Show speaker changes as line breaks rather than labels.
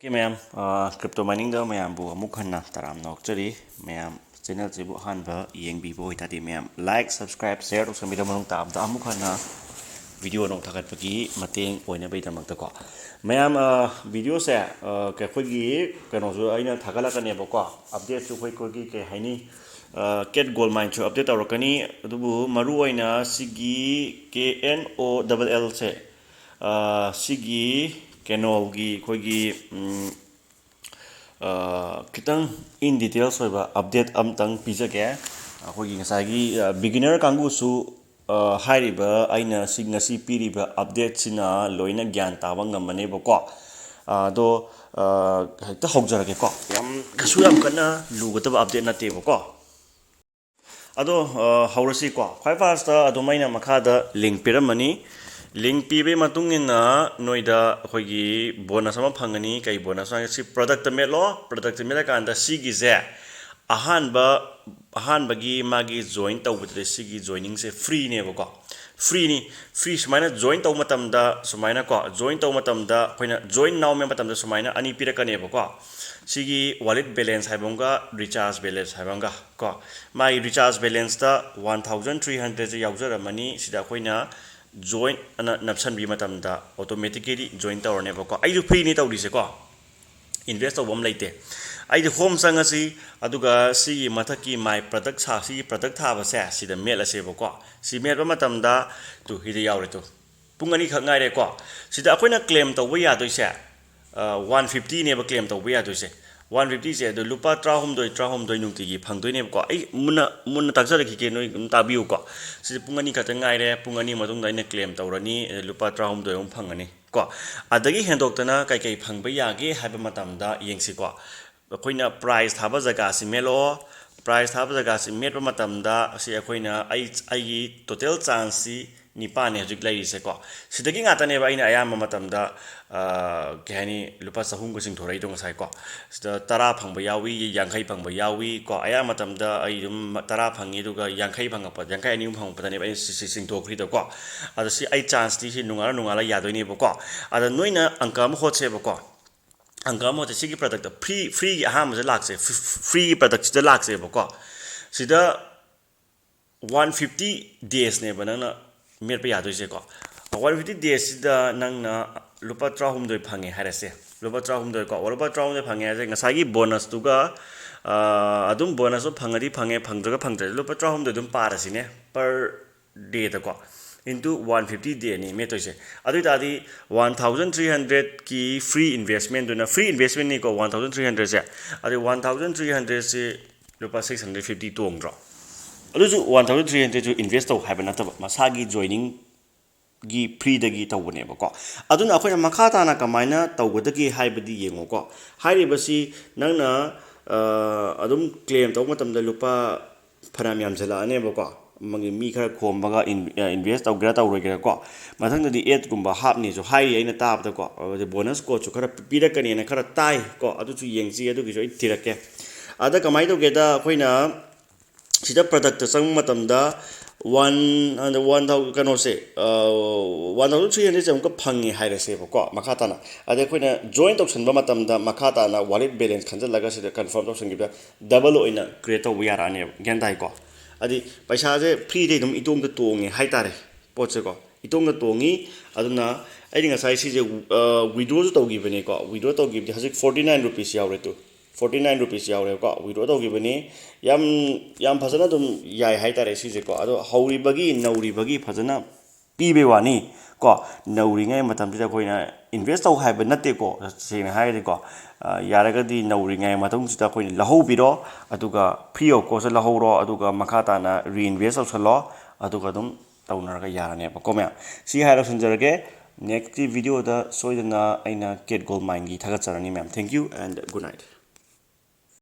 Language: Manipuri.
Okay, ma'am. Crypto mining da ma'am bu amuk hanna taram nok chari ma'am channel chibu han ba yeng bi bo itadi ma'am like subscribe share to samida manung tab da amuk hanna video nok thagat pagi mateng oina bai tamak ta ko ma'am video se ke khoi gi kano zo aina thagala ka ne ba ko update chu khoi ko gi ke haini ket gold mine chu update awrakani adubu maru oina sigi KNOLL se sigi Knoll gi khoi gi kitang in details hoiba update amtang pijage khoi gi ngasai gi beginner kangu su hairiba aina signasi piriba update sina loina gyan tawa ngamane bako do hekta hokjarage ko yam kasu yam kana lugataba update na te bako ado haurasi ko khwai first adumaina makhada link piramani link pibe matungina noida khoigi bonus ama phangani kai bonus si product mela kanda sigi ze ahan bagi magi join tawbute sigi joining se free ne bako free sumaina join taw matamda sumaina ko join taw matamda khoina join now me matamda sumaina ani pirakane bako sigi wallet balance haibonga recharge balance haibonga ko mai recharge balance ta 1300 yaujara mani sida khoina join ana napsan bi matamda automatically join tawrne bako ai ju free ni tawrise ko invest tawbam leite ai de home sangasi aduga si mathaki my product sa si product thaba se sida mel ase bako si mel ba matamda tu hide yawre to pungani khangai re ko sida akoina claim tawba ya doise 150 ne ba claim tawba ya doise 150 se do lupa trahum doi nungti gi phangdoi ne ko ai munna takjare ki ke noi tabiu ko si pungani khata ngai re pungani madung dai ne claim tawrani lupa trahum doi phangani ko adagi hendoktana kai kai phangba yage haiba matamda yengsi ko akoina price thaba jaga si melo price thaba jaga si metba matamda si akoina ai total chance si nipane hojik lai se ko sidagi ngata ne ba ina ayam matamda kehani lupa sahum ko sing thorai dong sai ko sida tara phangba yawi yankhai phangba yawi ko ayam matamda ai dum tara phangi duga yankhai phanga pa yankhai ani phang pa ne ba sing thokri da ko ada si ai chance ti si nungala yadoi ne ba ko ada noina angkam hotse ba ko angkam hote sigi product free aham je lakse free product je lakse ba ko sida 150 days ne banana metpa yadoise ko 150 days da nangna lupa trahum doi phange harase lupa trahum doi ko lupa trahum doi phange ase ngasagi bonus tuga adum bonus phangari phange phangdraga phangdra lupa trahum doi dum parasine per day da ko into 150 day ni metoise adu tadi 1300 ki free investment dona free investment ni ko 1300 se adu 1300 se lupa 650 tongdro aduju 1300 ju invest to have na masagi joining gi free dagi tawne ba ko aduna akhoi makha ta na kamaina tawgodagi haibadi yengo ko hairibasi nangna adum claim taw matamda lupa phanam yam jala ane ba ko mangi mi khara khombaga invest taw gra taw rogira ko mathang di 8 gumba hap ni jo hai aina tab da ko bonus ko chu khara pirakani na khara tai ko adu chu yengji adu gi jo ithirake ada kamai to geda khoina sida product sang matamda 1000 kano se 1300 jam ko phangi hairase ko makata na ade koina join option ba matamda makata na wallet balance khanja laga se confirm option gi double oina create to yara ne gendai ko adi paisa je free de dum itong da tongi haitare poche ko itong da tongi aduna ai nga sai si je withdraw to gi bene ko withdraw to gi hasik 49 rupees yaure to 49 rupees yaure ko withdraw to gi bene yam phajana dum yai haitare si je ko ado hauri bagi nauri bagi phajana pibe wani ko nauri ngai matam da koina invest to haiba natte ko se na haide ko yaraga di nauri ngai matung sita koina lahau biro aduga free of cost lahau ro aduga makata na reinvest of salo aduga dum taunarga yarane ba ko me si hairo sunjarage next video da soidana aina get gold mine gi thagat charani ma'am thank you and good night